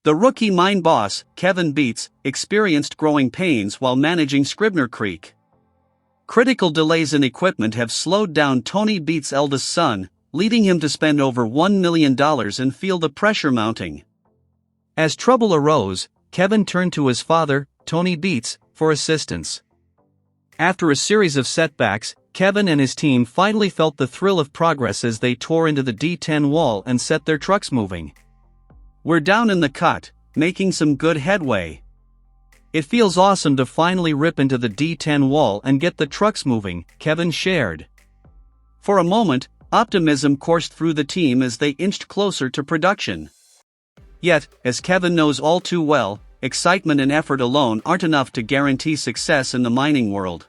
The rookie mine boss, Kevin Beets, experienced growing pains while managing Scribner Creek. Critical delays in equipment have slowed down Tony Beets' eldest son, leading him to spend over $1 million and feel the pressure mounting. As trouble arose, Kevin turned to his father, Tony Beets, for assistance. After a series of setbacks, Kevin and his team finally felt the thrill of progress as they tore into the D10 wall and set their trucks moving. "We're down in the cut, making some good headway. It feels awesome to finally rip into the D10 wall and get the trucks moving," Kevin shared. For a moment, optimism coursed through the team as they inched closer to production. Yet, as Kevin knows all too well, excitement and effort alone aren't enough to guarantee success in the mining world.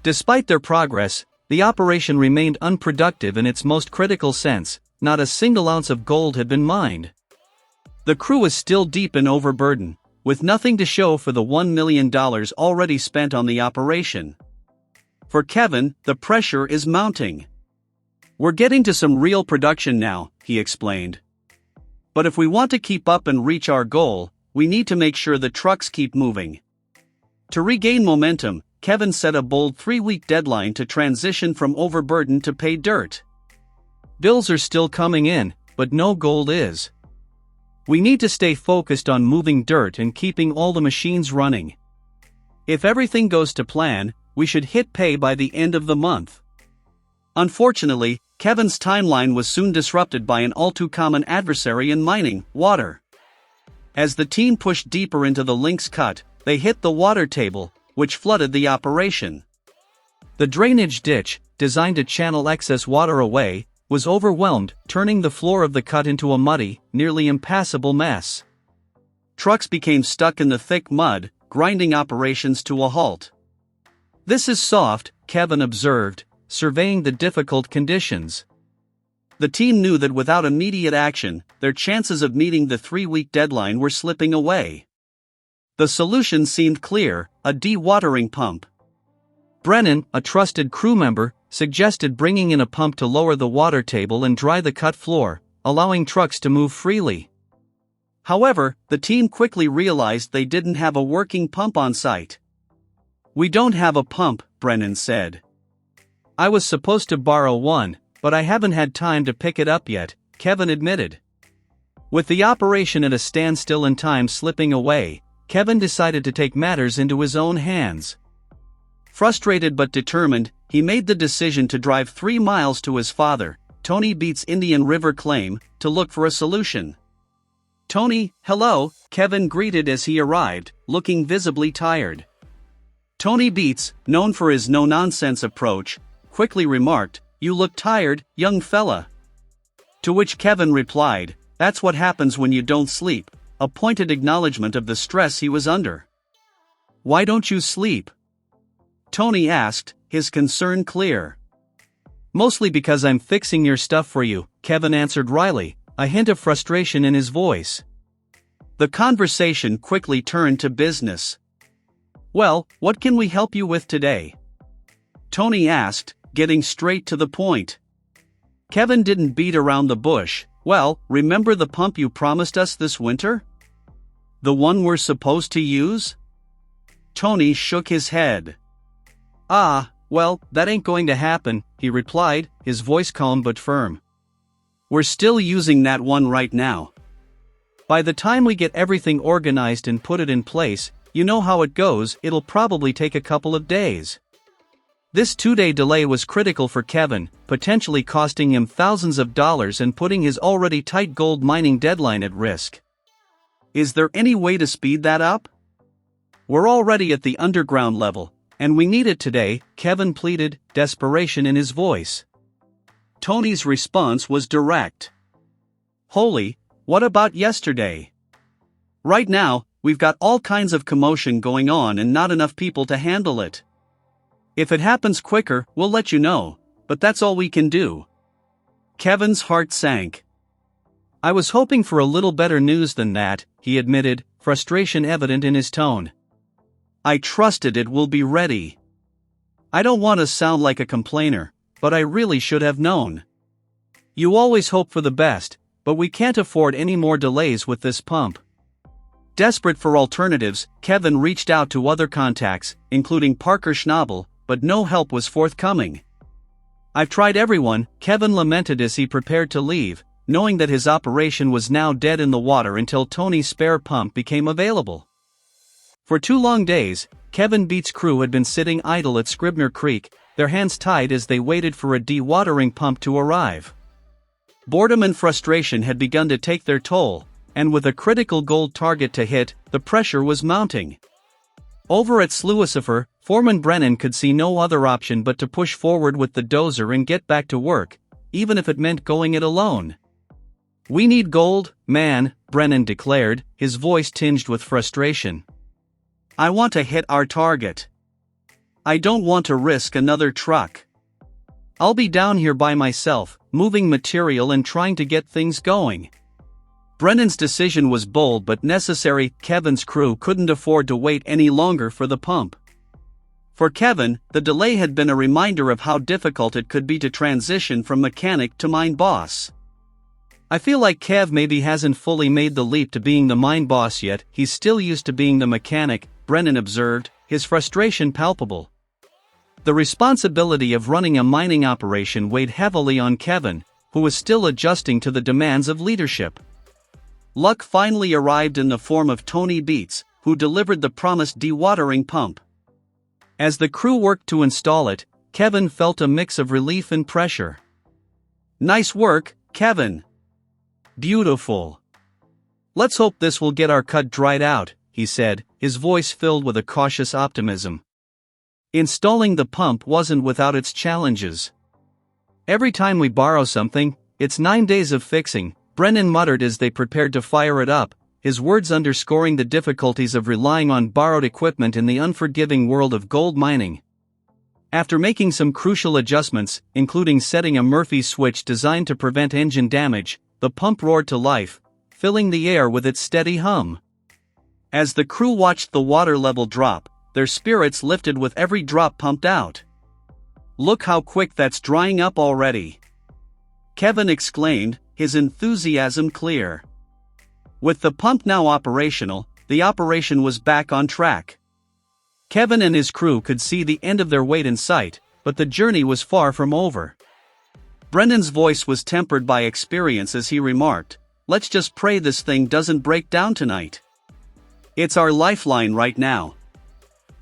Despite their progress, the operation remained unproductive in its most critical sense. Not a single ounce of gold had been mined. The crew was still deep in overburden, with nothing to show for the $1 million already spent on the operation. For Kevin, the pressure is mounting. "We're getting to some real production now," he explained. "But if we want to keep up and reach our goal, we need to make sure the trucks keep moving." To regain momentum, Kevin set a bold 3-week deadline to transition from overburden to pay dirt. "Bills are still coming in, but no gold is. We need to stay focused on moving dirt and keeping all the machines running. If everything goes to plan, we should hit pay by the end of the month." Unfortunately, Kevin's timeline was soon disrupted by an all-too-common adversary in mining: water. As the team pushed deeper into the Lynx cut, they hit the water table, which flooded the operation. The drainage ditch, designed to channel excess water away, was overwhelmed, turning the floor of the cut into a muddy, nearly impassable mess. Trucks became stuck in the thick mud, grinding operations to a halt. "This is soft," Kevin observed, surveying the difficult conditions. The team knew that without immediate action, their chances of meeting the 3-week deadline were slipping away. The solution seemed clear: a dewatering pump. Brennan, a trusted crew member, suggested bringing in a pump to lower the water table and dry the cut floor, allowing trucks to move freely. However, the team quickly realized they didn't have a working pump on site. "We don't have a pump," Brennan said. "I was supposed to borrow one, but I haven't had time to pick it up yet," Kevin admitted. With the operation at a standstill and time slipping away, Kevin decided to take matters into his own hands. Frustrated but determined, he made the decision to drive 3 miles to his father, Tony Beets' Indian River claim, to look for a solution. "Tony, hello," Kevin greeted as he arrived, looking visibly tired. Tony Beets, known for his no-nonsense approach, quickly remarked, "You look tired, young fella." To which Kevin replied, "That's what happens when you don't sleep," a pointed acknowledgement of the stress he was under. "Why don't you sleep?" Tony asked, his concern clear. "Mostly because I'm fixing your stuff for you," Kevin answered wryly, a hint of frustration in his voice. The conversation quickly turned to business. "Well, what can we help you with today?" Tony asked, getting straight to the point. Kevin didn't beat around the bush. "Well, remember the pump you promised us this winter? The one we're supposed to use?" Tony shook his head. Well, that ain't going to happen," he replied, his voice calm but firm. "We're still using that one right now. By the time we get everything organized and put it in place, you know how it goes, it'll probably take a couple of days." This 2-day delay was critical for Kevin, potentially costing him thousands of dollars and putting his already tight gold mining deadline at risk. "Is there any way to speed that up? We're already at the underground level, and we need it today," Kevin pleaded, desperation in his voice. Tony's response was direct. "Holy, what about yesterday? Right now, we've got all kinds of commotion going on and not enough people to handle it. If it happens quicker, we'll let you know, but that's all we can do." Kevin's heart sank. "I was hoping for a little better news than that," he admitted, frustration evident in his tone. "I trusted it will be ready. I don't want to sound like a complainer, but I really should have known. You always hope for the best, but we can't afford any more delays with this pump." Desperate for alternatives, Kevin reached out to other contacts, including Parker Schnabel, but no help was forthcoming. "I've tried everyone," Kevin lamented as he prepared to leave, knowing that his operation was now dead in the water until Tony's spare pump became available. For 2 long days, Kevin Beets' crew had been sitting idle at Scribner Creek, their hands tied as they waited for a dewatering pump to arrive. Boredom and frustration had begun to take their toll, and with a critical goal target to hit, the pressure was mounting. Over at Lucifer, Foreman Brennan could see no other option but to push forward with the dozer and get back to work, even if it meant going it alone. "We need gold, man," Brennan declared, his voice tinged with frustration. "I want to hit our target. I don't want to risk another truck. I'll be down here by myself, moving material and trying to get things going." Brennan's decision was bold but necessary. Kevin's crew couldn't afford to wait any longer for the pump. For Kevin, the delay had been a reminder of how difficult it could be to transition from mechanic to mine boss. "I feel like Kev maybe hasn't fully made the leap to being the mine boss yet, he's still used to being the mechanic," Brennan observed, his frustration palpable. The responsibility of running a mining operation weighed heavily on Kevin, who was still adjusting to the demands of leadership. Luck finally arrived in the form of Tony Beets, who delivered the promised dewatering pump. As the crew worked to install it, Kevin felt a mix of relief and pressure. "Nice work, Kevin. Beautiful. Let's hope this will get our cut dried out," he said, his voice filled with a cautious optimism. Installing the pump wasn't without its challenges. "Every time we borrow something, it's 9 days of fixing," Brennan muttered as they prepared to fire it up, his words underscoring the difficulties of relying on borrowed equipment in the unforgiving world of gold mining. After making some crucial adjustments, including setting a Murphy switch designed to prevent engine damage, the pump roared to life, filling the air with its steady hum. As the crew watched the water level drop, their spirits lifted with every drop pumped out. "Look how quick that's drying up already," Kevin exclaimed, his enthusiasm clear. With the pump now operational, the operation was back on track. Kevin and his crew could see the end of their wait in sight, but the journey was far from over. Brennan's voice was tempered by experience as he remarked, "Let's just pray this thing doesn't break down tonight. It's our lifeline right now."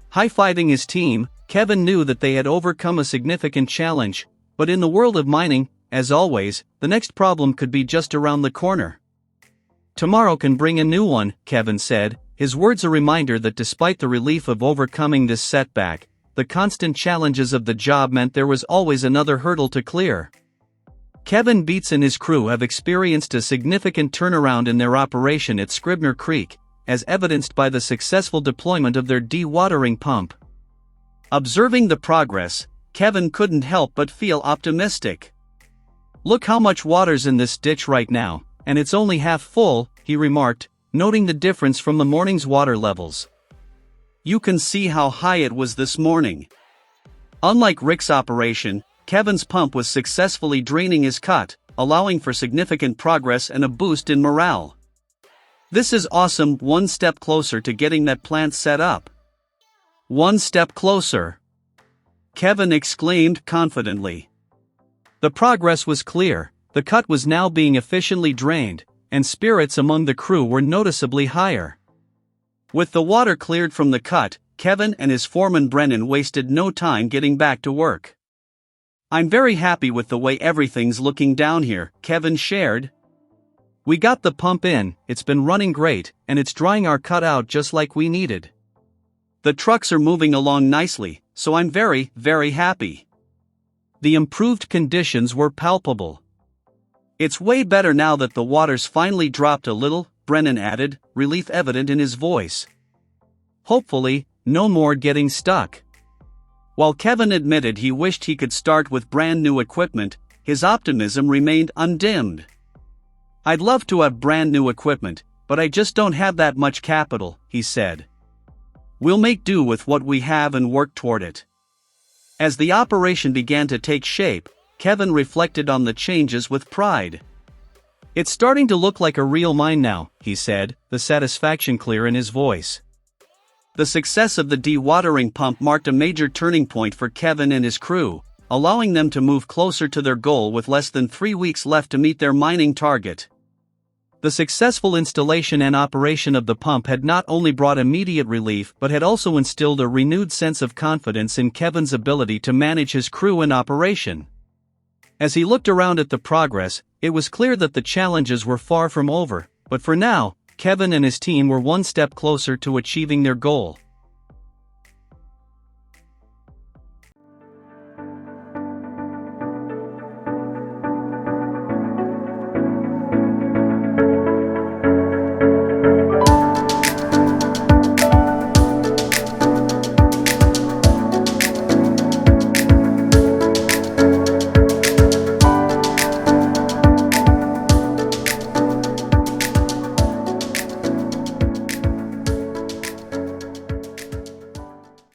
High-fiving his team, Kevin knew that they had overcome a significant challenge, but in the world of mining, as always, the next problem could be just around the corner. "Tomorrow can bring a new one," Kevin said, his words a reminder that despite the relief of overcoming this setback, the constant challenges of the job meant there was always another hurdle to clear. Kevin Beets and his crew have experienced a significant turnaround in their operation at Scribner Creek, as evidenced by the successful deployment of their dewatering pump. Observing the progress, Kevin couldn't help but feel optimistic. "Look how much water's in this ditch right now, and it's only half full," he remarked, noting the difference from the morning's water levels. "You can see how high it was this morning." Unlike Rick's operation, Kevin's pump was successfully draining his cut, allowing for significant progress and a boost in morale. "This is awesome, one step closer to getting that plant set up." "One step closer," Kevin exclaimed confidently. The progress was clear, the cut was now being efficiently drained, and spirits among the crew were noticeably higher. With the water cleared from the cut, Kevin and his foreman Brennan wasted no time getting back to work. "I'm very happy with the way everything's looking down here," Kevin shared. "We got the pump in, it's been running great, and it's drying our cut out just like we needed. The trucks are moving along nicely, so I'm very, very happy." The improved conditions were palpable. "It's way better now that the water's finally dropped a little," Brennan added, relief evident in his voice. "Hopefully, no more getting stuck." While Kevin admitted he wished he could start with brand new equipment, his optimism remained undimmed. "I'd love to have brand new equipment, but I just don't have that much capital," he said. "We'll make do with what we have and work toward it." As the operation began to take shape, Kevin reflected on the changes with pride. "It's starting to look like a real mine now," he said, the satisfaction clear in his voice. The success of the dewatering pump marked a major turning point for Kevin and his crew, allowing them to move closer to their goal with less than 3 weeks left to meet their mining target. The successful installation and operation of the pump had not only brought immediate relief but had also instilled a renewed sense of confidence in Kevin's ability to manage his crew and operation. As he looked around at the progress, it was clear that the challenges were far from over, but for now, Kevin and his team were one step closer to achieving their goal.